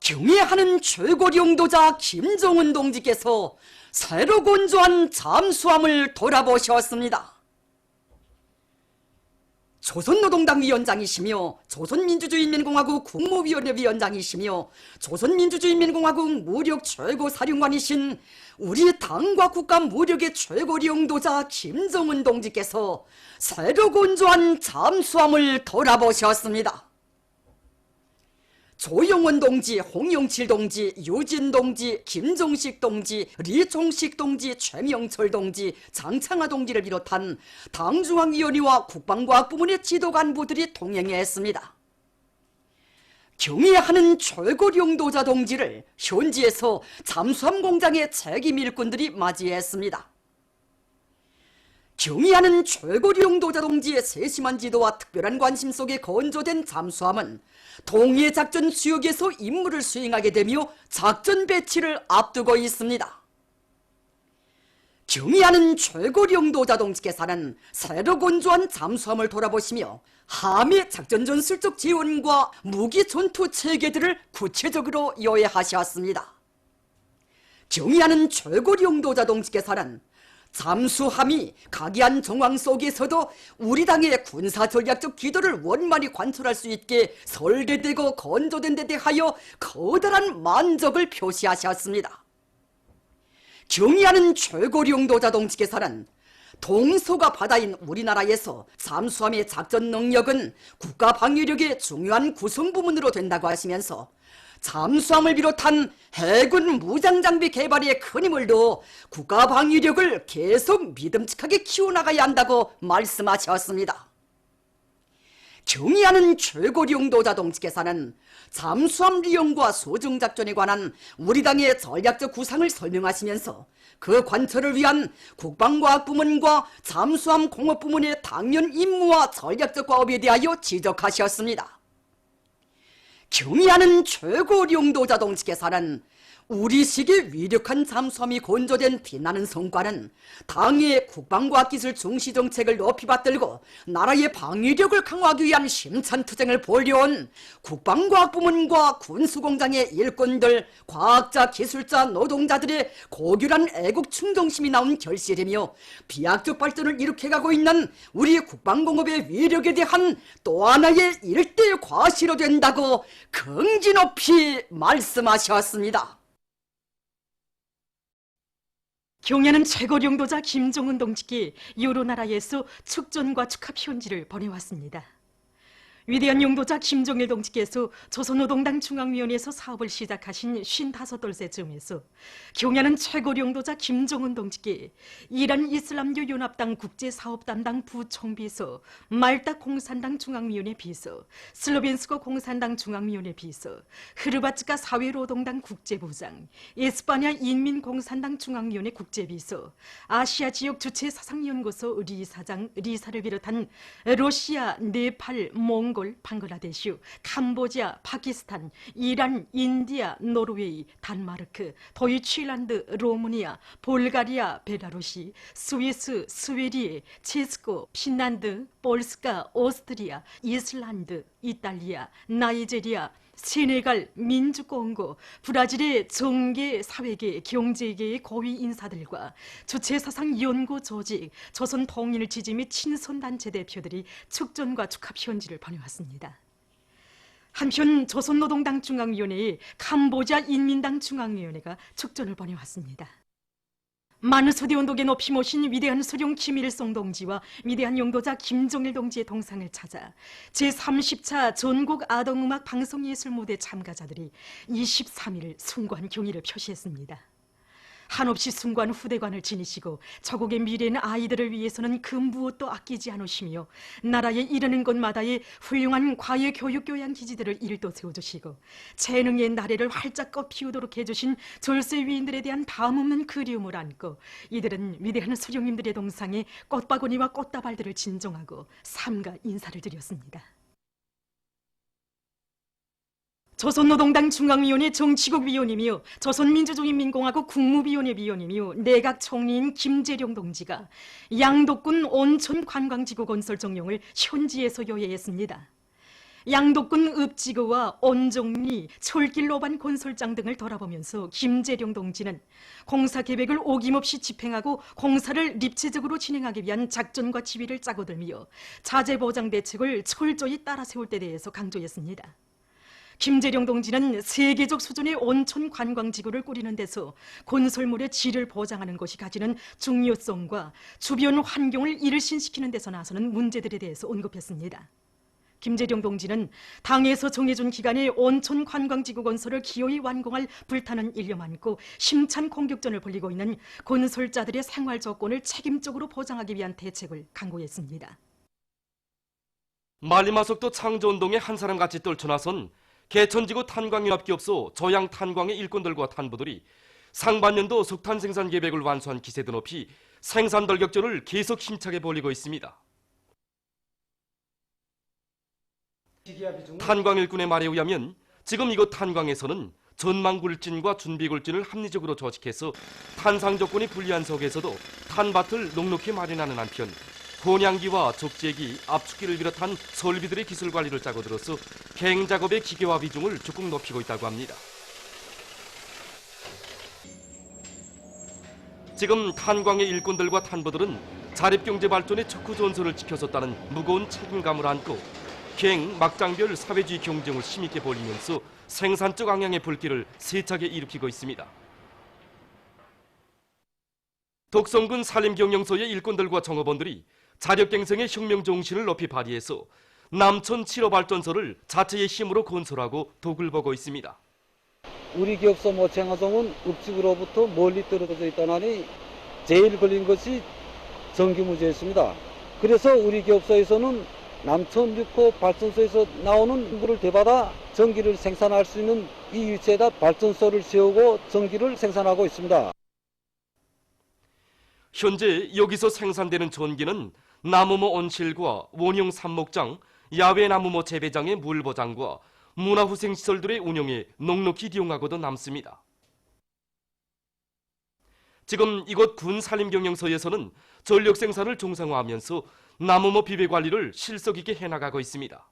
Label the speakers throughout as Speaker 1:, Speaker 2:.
Speaker 1: 경애하는 최고 용도자 김정은 동지께서 새로 건조한 잠수함을 돌아보셨습니다. 조선노동당 위원장이시며 조선민주주의인민공화국 국무위원회 위원장이시며 조선민주주의인민공화국 무력 최고사령관이신 우리 당과 국가 무력의 최고 용도자 김정은 동지께서 새로 건조한 잠수함을 돌아보셨습니다. 조영원 동지, 홍영칠 동지, 유진 동지, 김정식 동지, 리종식 동지, 최명철 동지, 장창하 동지를 비롯한 당중앙위원회와 국방과학부문의 지도 간부들이 동행했습니다. 경애하는 최고 용도자 동지를 현지에서 잠수함 공장의 책임 일꾼들이 맞이했습니다. 경애하는 최고 용도자 동지의 세심한 지도와 특별한 관심 속에 건조된 잠수함은 동해 작전 수역에서 임무를 수행하게 되며 작전 배치를 앞두고 있습니다. 경애하는 최고 용도자 동지께서는 새로 건조한 잠수함을 돌아보시며 함의 작전 전술적 지원과 무기 전투 체계들을 구체적으로 요해하셨습니다. 경애하는 최고 용도자 동지께서는 잠수함이 각이한 정황 속에서도 우리 당의 군사전략적 기도를 원만히 관철할 수 있게 설계되고 건조된 데 대하여 커다란 만족을 표시하셨습니다. 경애하는 최고 용도자 동지께서는 동서가 바다인 우리나라에서 잠수함의 작전 능력은 국가 방위력의 중요한 구성부문으로 된다고 하시면서 잠수함을 비롯한 해군 무장장비 개발에 큰 힘을 두어 국가 방위력을 계속 믿음직하게 키워나가야 한다고 말씀하셨습니다. 경애하는 최고 용도자 동지께서는 잠수함 리용과 소중작전에 관한 우리 당의 전략적 구상을 설명하시면서 그 관철을 위한 국방과학부문과 잠수함 공업부문의 당면 임무와 전략적 과업에 대하여 지적하셨습니다. 경애하는 최고 용도자 동지께서는 우리식의 위력한 잠수함이 건조된 빛나는 성과는 당의 국방과학기술 중시 정책을 높이 받들고 나라의 방위력을 강화하기 위한 심찬 투쟁을 벌여온 국방과학부문과 군수공장의 일꾼들, 과학자, 기술자, 노동자들의 고결한 애국 충성심이 나온 결실이며 비약적 발전을 일으켜가고 있는 우리 국방공업의 위력에 대한 또 하나의 일대 과시로 된다고 긍지 높이 말씀하셨습니다.
Speaker 2: 경애하는 최고 용도자 김정은 동지께 여러 나라에서 축전과 축하 편지를 보내왔습니다. 위대한 용도자 김정일 동지께서 조선노동당 중앙위원회에서 사업을 시작하신 55돌째쯤에서 경애하는 최고 용도자 김정은 동지께 이란 이슬람교 연합당 국제사업담당 부총비서, 말타 공산당 중앙위원회 비서, 슬로벤스크 공산당 중앙위원회 비서, 흐르바츠카 사회노동당 국제부장, 에스파냐 인민공산당 중앙위원회 국제비서, 아시아 지역 주체사상연구소 리사장, 리사를 비롯한 러시아, 네팔, 몽골, 방글라데시, 캄보디아, 파키스탄, 이란, 인디아, 노르웨이, 단마르크, 도이치랜드, 로마니아, 볼가리아, 벨라루시, 스위스, 스웨디에, 체스코, 핀란드, 폴스카, 오스트리아, 이슬란드, 이탈리아, 나이제리아, 세네갈, 민주공고, 브라질의 정계, 사회계, 경제계의 고위 인사들과 주체사상 연구 조직, 조선 통일 지지 및 친선단체 대표들이 축전과 축하 편지를 보내왔습니다. 한편 조선노동당 중앙위원회의 캄보디아 인민당 중앙위원회가 축전을 보내왔습니다. 많은 소대 운동에 높이 모신 위대한 수령 김일성 동지와 위대한 용도자 김정일 동지의 동상을 찾아 제30차 전국 아동음악 방송예술무대 참가자들이 23일 숭고한 경의를 표시했습니다. 한없이 숭고한 후대관을 지니시고 저국의 미래는 아이들을 위해서는 그 무엇도 아끼지 않으시며 나라에 이르는 곳마다의 훌륭한 과외 교육 교양 기지들을 일도 세워주시고 재능의 나래를 활짝 꽃피우도록 해주신 졸세 위인들에 대한 다음없는 그리움을 안고 이들은 위대한 수령님들의 동상에 꽃바구니와 꽃다발들을 진정하고 삼가 인사를 드렸습니다. 조선노동당 중앙위원회 정치국 위원이며 조선민주주의인민공화국 국무위원회 위원이며 내각총리인 김재룡 동지가 양덕군 온천 관광지구 건설 정령을 현지에서 요해했습니다. 양덕군 읍지구와 온종리, 철길로반 곤솔장 등을 돌아보면서 김재룡 동지는 공사 계획을 오김없이 집행하고 공사를 입체적으로 진행하기 위한 작전과 지휘를 짜고들며 자재 보장 대책을 철저히 따라 세울 데 대해서 강조했습니다. 김재룡 동지는 세계적 수준의 온천 관광지구를 꾸리는 데서 건설물의 질을 보장하는 것이 가지는 중요성과 주변 환경을 일신시키는 데서 나서는 문제들에 대해서 언급했습니다. 김재룡 동지는 당에서 정해준 기간에 온천 관광지구 건설을 기어이 완공할 불타는 일념 안고 심찬 공격전을 벌이고 있는 건설자들의 생활 조건을 책임적으로 보장하기 위한 대책을 강구했습니다.
Speaker 3: 만리마석도 창조운동에 한 사람같이 떨쳐나선 개천지구 탄광융합기업소 저양 탄광의 일꾼들과 탄부들이 상반년도 석탄 생산 계획을 완수한 기세도 높이 생산 돌격전을 계속 힘차게 벌이고 있습니다. 탄광 일꾼의 말에 의하면 지금 이곳 탄광에서는 전망굴진과 준비굴진을 합리적으로 조직해서 탄상 조건이 불리한 속에서도 탄밭을 넉넉히 마련하는 한편 본양기와 적재기, 압축기를 비롯한 설비들의 기술 관리를 짜고 들어서 갱 작업의 기계화 비중을 적극 높이고 있다고 합니다. 지금 탄광의 일꾼들과 탄부들은 자립경제 발전의 척후 전선을 지켜줬다는 무거운 책임감을 안고 갱, 막장별 사회주의 경쟁을 힘있게 벌이면서 생산적 방향의 불길을 세차게 일으키고 있습니다. 덕성군 산림경영소의 일꾼들과 정업원들이 자력갱생의 혁명 정신을 높이 발휘해서 남천 7호 발전소를 자체의 힘으로 건설하고 덕을 보고 있습니다.
Speaker 4: 우리 기업소 모창화동은 읍지구로부터 멀리 떨어져 있다나니 제일 걸린 것이 전기 문제였습니다. 그래서 우리 기업소에서는 남천 6호 발전소에서 나오는 물을 되받아 전기를 생산할 수 있는 이 위치에다 발전소를 세우고 전기를 생산하고 있습니다.
Speaker 3: 현재 여기서 생산되는 전기는 나무모 온실과 원형 삽목장, 야외 나무모 재배장의 물 보장과 문화후생시설들의 운영에 넉넉히 이용하고도 남습니다. 지금 이곳 군산림경영소에서는 전력 생산을 정상화하면서 나무모 비배 관리를 실속 있게 해나가고 있습니다.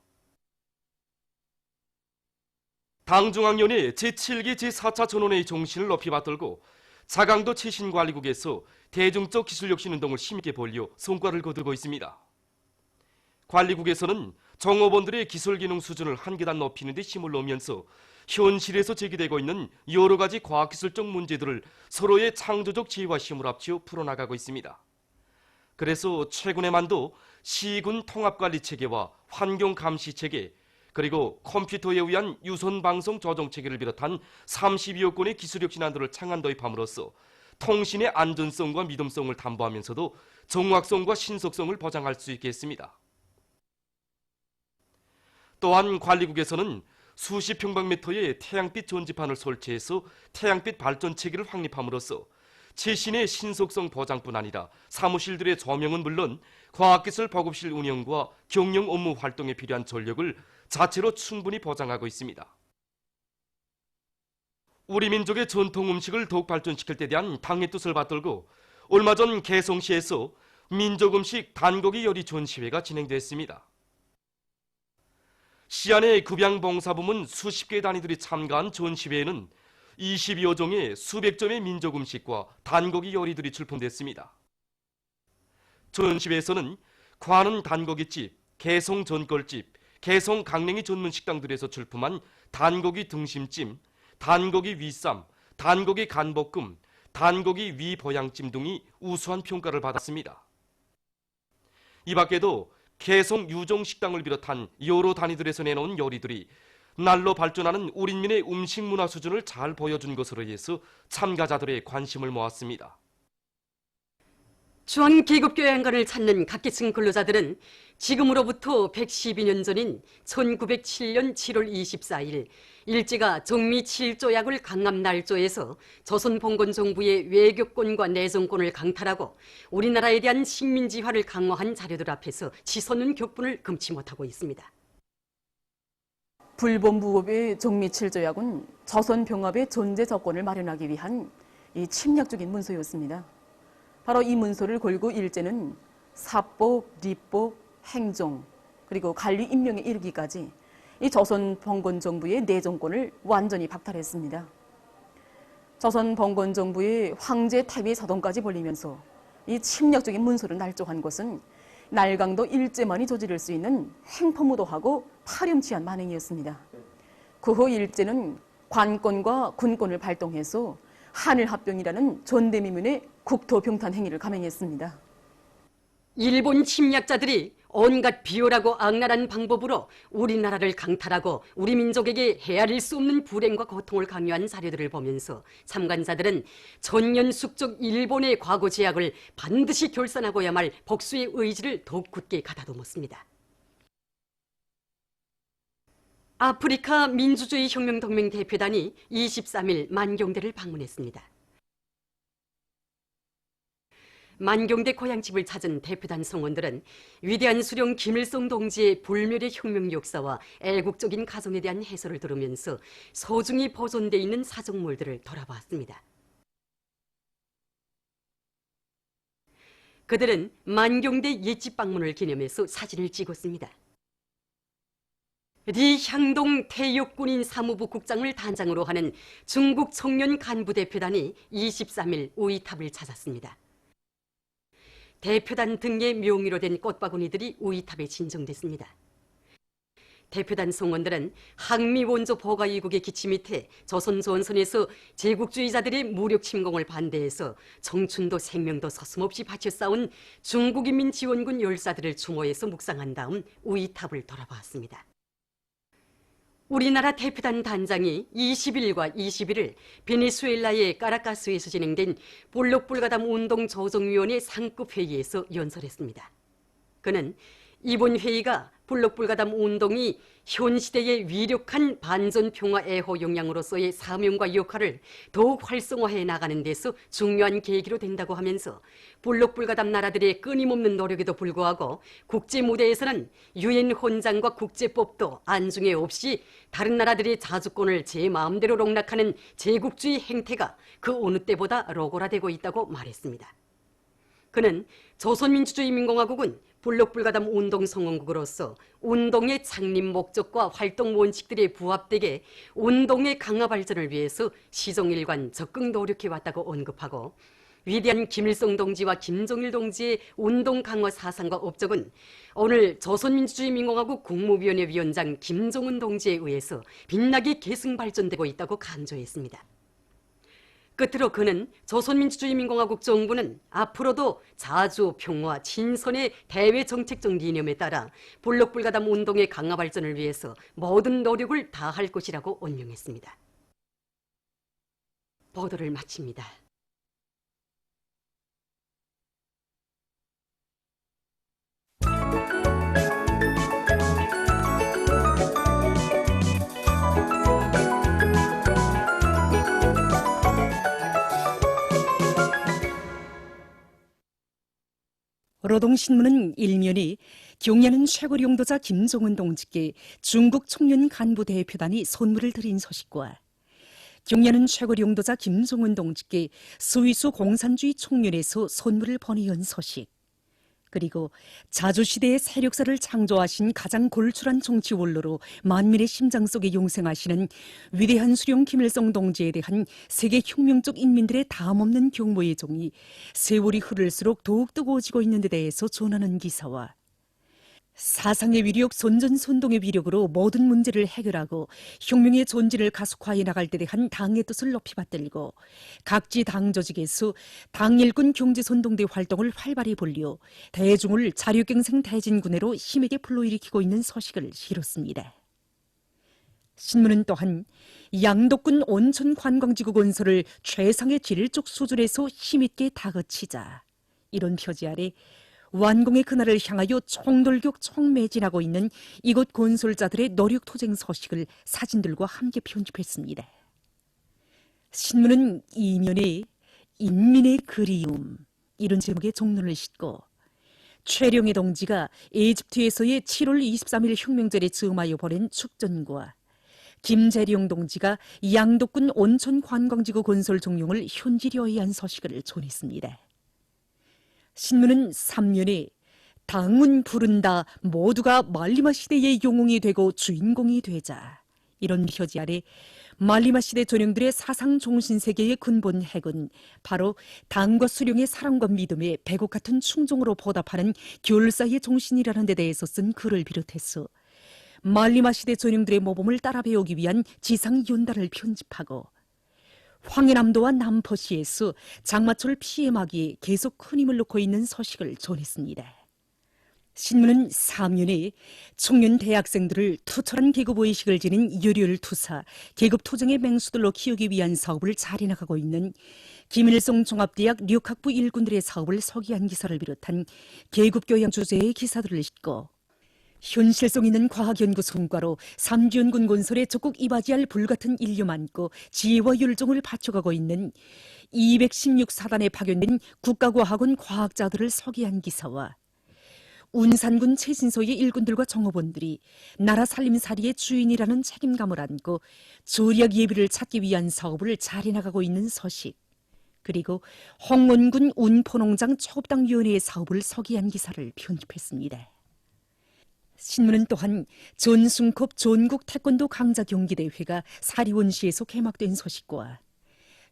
Speaker 3: 당중앙위원회 제7기 제4차 전원회의 정신을 높이 받들고 자강도 최신관리국에서 대중적 기술혁신 운동을 힘있게 벌려 성과를 거두고 있습니다. 관리국에서는 정업원들의 기술기능 수준을 한 계단 높이는 데 힘을 놓으면서 현실에서 제기되고 있는 여러 가지 과학기술적 문제들을 서로의 창조적 지혜와 힘을 합쳐 풀어나가고 있습니다. 그래서 최근에만도 시군 통합관리체계와 환경감시체계, 그리고 컴퓨터에 의한 유선방송 조정체계를 비롯한 32여 건의 기술혁신안들을 창안 도입함으로써 통신의 안전성과 믿음성을 담보하면서도 정확성과 신속성을 보장할 수 있게 했습니다. 또한 관리국에서는 수십 평방미터의 태양빛 전지판을 설치해서 태양빛 발전체계를 확립함으로써 최신의 신속성 보장뿐 아니라 사무실들의 조명은 물론 과학기술 보급실 운영과 경영 업무 활동에 필요한 전력을 자체로 충분히 보장하고 있습니다. 우리 민족의 전통 음식을 더욱 발전시킬 때 대한 당의 뜻을 받들고 얼마 전 개성시에서 민족음식 단고기 요리 전시회가 진행됐습니다. 시안의 급양봉사부문 수십 개 단위들이 참가한 전시회에는 22여 종의 수백 점의 민족음식과 단고기 요리들이 출품됐습니다. 전시회에서는 관은 단고기집, 개성 전골집, 개성 강냉이 전문 식당들에서 출품한 단고기 등심찜, 단고기 위쌈, 단고기 간볶음, 단고기 위보양찜 등이 우수한 평가를 받았습니다. 이 밖에도 개성 유종식당을 비롯한 여러 단위들에서 내놓은 요리들이 날로 발전하는 우리민의 음식 문화 수준을 잘 보여준 것으로 해서 참가자들의 관심을 모았습니다.
Speaker 1: 주한 계급교양관을 찾는 각계층 근로자들은 지금으로부터 112년 전인 1907년 7월 24일 일제가 정미 7조약을 강압 날조에서 조선 봉건 정부의 외교권과 내정권을 강탈하고 우리나라에 대한 식민지화를 강화한 자료들 앞에서 치솟는 격분을 금치 못하고 있습니다.
Speaker 5: 불본부업의 정미 7조약은 조선 병합의 존재 조건을 마련하기 위한 이 침략적인 문서였습니다. 바로 이 문서를 걸고 일제는 사법, 리법, 행정, 그리고 관리 임명에 이르기까지 이 조선 봉건 정부의 내정권을 완전히 박탈했습니다. 조선 봉건 정부의 황제 탑의 사동까지 벌리면서 이 침략적인 문서를 날조한 것은 날강도 일제만이 저지를 수 있는 횡포무도하고 파렴치한 만행이었습니다. 그 후 일제는 관권과 군권을 발동해서 한일합병이라는 전대미문의 국토병탄 행위를 감행했습니다.
Speaker 6: 일본 침략자들이 온갖 비열하고 악랄한 방법으로 우리나라를 강탈하고 우리 민족에게 헤아릴 수 없는 불행과 고통을 강요한 사료들을 보면서 참관자들은 천년숙적 일본의 과거 제약을 반드시 결산하고야 말 복수의 의지를 더욱 굳게 가다듬었습니다. 아프리카 민주주의 혁명동맹 대표단이 23일 만경대를 방문했습니다. 만경대 고향집을 찾은 대표단 성원들은 위대한 수령 김일성 동지의 불멸의 혁명 역사와 애국적인 가정에 대한 해설을 들으면서 소중히 보존돼 있는 사정물들을 돌아보았습니다. 그들은 만경대 옛집 방문을 기념해서 사진을 찍었습니다. 리향동 태역군인 사무부 국장을 단장으로 하는 중국 청년 간부 대표단이 23일 우이탑을 찾았습니다. 대표단 등의 명의로 된 꽃바구니들이 우이탑에 진정됐습니다. 대표단 성원들은 항미 원조 보가 이국의 기치 밑에 조선 조선에서 제국주의자들의 무력 침공을 반대해서 청춘도 생명도 서슴없이 바쳐 싸운 중국인민 지원군 열사들을 추모해서 묵상한 다음 우이탑을 돌아보았습니다. 우리나라 대표단 단장이 20일과 21일 베네수엘라의 까라카스에서 진행된 볼록불가담 운동 조정위원회 상급 회의에서 연설했습니다. 그는 이번 회의가 볼록불가담 운동이 현 시대의 위력한 반전 평화 애호 역량으로서의 사명과 역할을 더욱 활성화해 나가는 데서 중요한 계기로 된다고 하면서 볼록불가담 나라들의 끊임없는 노력에도 불구하고 국제 무대에서는 유엔 헌장과 국제법도 안중에 없이 다른 나라들의 자주권을 제 마음대로 농락하는 제국주의 행태가 그 어느 때보다 로고라되고 있다고 말했습니다. 그는 조선민주주의민공화국은 볼록불가담 운동 성원국으로서 운동의 창립 목적과 활동 원칙들에 부합되게 운동의 강화 발전을 위해서 시종일관 적극 노력해왔다고 언급하고 위대한 김일성 동지와 김정일 동지의 운동 강화 사상과 업적은 오늘 조선민주주의민공화국 국무위원회 위원장 김정은 동지에 의해서 빛나게 계승 발전되고 있다고 강조했습니다. 끝으로 그는 조선민주주의민공화국 정부는 앞으로도 자주 평화, 친선의 대외 정책적 이념에 따라 볼록불가담 운동의 강화 발전을 위해서 모든 노력을 다할 것이라고 언명했습니다. 보도를 마칩니다.
Speaker 2: 노동신문은 일면이 경야는 최고 용도자 김정은 동지께 중국 청년 간부 대표단이 선물을 드린 소식과 경야는 최고 용도자 김정은 동지께 스위스 공산주의 총련에서 선물을 보내온 소식, 그리고 자주시대의 세력사를 창조하신 가장 골출한 정치 원로로 만민의 심장 속에 용생하시는 위대한 수령 김일성 동지에 대한 세계 혁명적 인민들의 다함없는 경모의 종이 세월이 흐를수록 더욱 뜨거워지고 있는 데 대해서 전하는 기사와 사상의 위력, 선전선동의 위력으로 모든 문제를 해결하고 혁명의 존재를 가속화해 나갈 때 대한 당의 뜻을 높이 받들고 각지 당 조직에서 당 일군 경제선동대 활동을 활발히 벌려 대중을 자료갱생 대진군회로 힘있게 불러일으키고 있는 소식을 실었습니다. 신문은 또한 양덕군 온천관광지구 건설을 최상의 질적 수준에서 힘있게 다그치자, 이런 표지 아래 완공의 그날을 향하여 총돌격 총매진하고 있는 이곳 건설자들의 노력 투쟁 소식을 사진들과 함께 편집했습니다. 신문은 이면에 인민의 그리움, 이런 제목의 종론을 싣고 최령의 동지가 에집트에서의 7월 23일 혁명절에 즈음하여 보낸 축전과 김재령 동지가 양덕군 온천관광지구 건설 종용을 현지료에 한 소식을 전했습니다. 신문은 3년에
Speaker 7: 당문 부른다 모두가 말리마 시대의 영웅이 되고 주인공이 되자. 이런 표지 아래 말리마 시대 전령들의 사상 종신세계의 근본 핵은 바로 당과 수령의 사랑과 믿음에 배곡 같은 충정으로 보답하는 결사의 정신이라는 데 대해서 쓴 글을 비롯해서 말리마 시대 전령들의 모범을 따라 배우기 위한 지상 연단을 편집하고 황해남도와 남포시에서 장마철 피해막이에 계속 큰 힘을 놓고 있는 소식을 전했습니다. 신문은 3년에 청년 대학생들을 투철한 계급의식을 지닌 열혈투사, 계급투쟁의 맹수들로 키우기 위한 사업을 잘 해나가고 있는 김일성 종합대학 력학부 일군들의 사업을 소개한 기사를 비롯한 계급교양 주제의 기사들을 싣고 현실성 있는 과학연구 성과로 삼주연군 건설에 적극 이바지할 불같은 인류 많고 지혜와 열정을 바쳐가고 있는 216사단에 파견된 국가과학원 과학자들을 소개한 기사와 운산군 최신소의 일군들과 정호본들이 나라 살림살이의 주인이라는 책임감을 안고 조리학 예비를 찾기 위한 사업을 잘 해나가고 있는 소식, 그리고 홍원군 운포농장 초급당위원회의 사업을 소개한 기사를 편집했습니다. 신문은 또한 전승컵 전국 태권도 강자 경기대회가 사리원시에서 개막된 소식과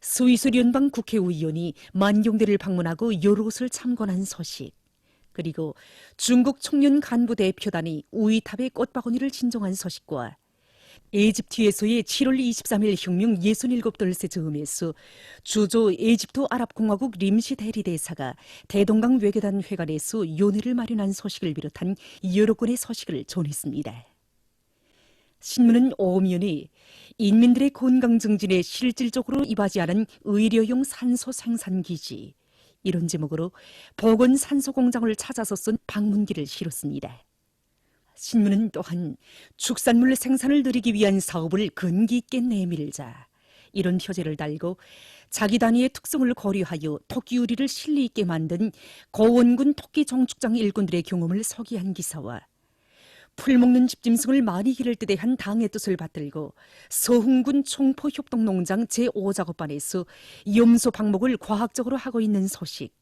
Speaker 7: 스위스 연방 국회의원이 만경대를 방문하고 여러 곳을 참관한 소식, 그리고 중국 청년 간부 대표단이 우이탑의 꽃바구니를 진정한 소식과 에집트에서의 7월 23일 혁명 67돌세 즈음에서 주조 에집트 아랍공화국 림시 대리대사가 대동강 외교단 회관에서 연회를 마련한 소식을 비롯한 여러 건의 소식을 전했습니다. 신문은 오면에 인민들의 건강 증진에 실질적으로 이바지하는 의료용 산소 생산기지, 이런 제목으로 보건 산소 공장을 찾아서 쓴 방문기를 실었습니다. 신문은 또한 축산물 생산을 늘리기 위한 사업을 근기 있게 내밀자, 이런 표제를 달고 자기 단위의 특성을 고려하여 토끼 유리를 실리 있게 만든 고원군 토끼 정축장 일꾼들의 경험을 소개한 기사와 풀먹는 집짐승을 많이 기를 때 대한 당의 뜻을 받들고 서흥군 총포협동농장 제5작업반에서 염소 방목을 과학적으로 하고 있는 소식,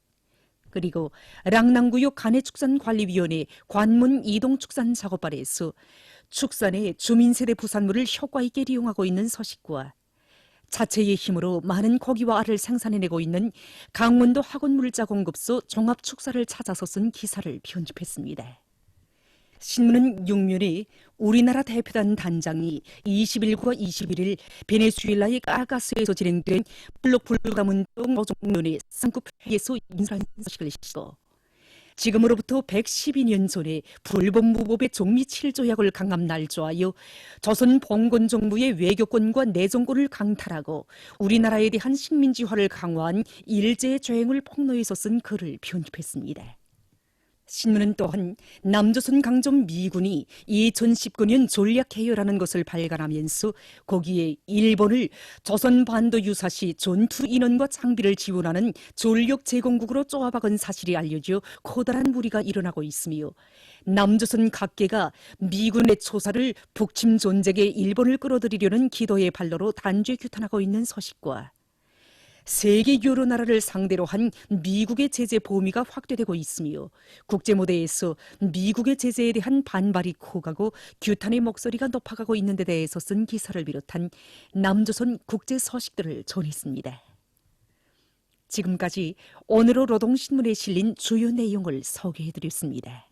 Speaker 7: 그리고 랑낭구역 간해축산관리위원회 관문 이동축산작업반에서 축산의 주민세대 부산물을 효과 있게 이용하고 있는 소식과 자체의 힘으로 많은 고기와 알을 생산해내고 있는 강원도 학원물자공급소 종합축사를 찾아서 쓴 기사를 편집했습니다. 신문은 6면에 우리나라 대표단 단장이 20일과 21일 베네수엘라의 카라카스에서 진행된 블록 불가문동 노동위원회 상급 회의에서 인사한 소식을 싣고 지금으로부터 112년 전에 불법무법의 종미 7조약을 강함 날조하여 조선 봉건 정부의 외교권과 내정권을 강탈하고 우리나라에 대한 식민지화를 강화한 일제의 죄행을 폭로해서 쓴 글을 편집했습니다. 신문은 또한 남조선 강점 미군이 2019년 전략 해열하는 것을 발간하면서 거기에 일본을 조선 반도 유사시 전투 인원과 장비를 지원하는 전력 제공국으로 쪼아박은 사실이 알려져 커다란 무리가 일어나고 있으며 남조선 각계가 미군의 초사를 북침 존재에 일본을 끌어들이려는 기도의 발로로 단죄 규탄하고 있는 소식과 세계 여러 나라를 상대로 한 미국의 제재 범위가 확대되고 있으며 국제 무대에서 미국의 제재에 대한 반발이 커가고 규탄의 목소리가 높아가고 있는 데 대해서 쓴 기사를 비롯한 남조선 국제 소식들을 전했습니다. 지금까지 오늘의 노동신문에 실린 주요 내용을 소개해드렸습니다.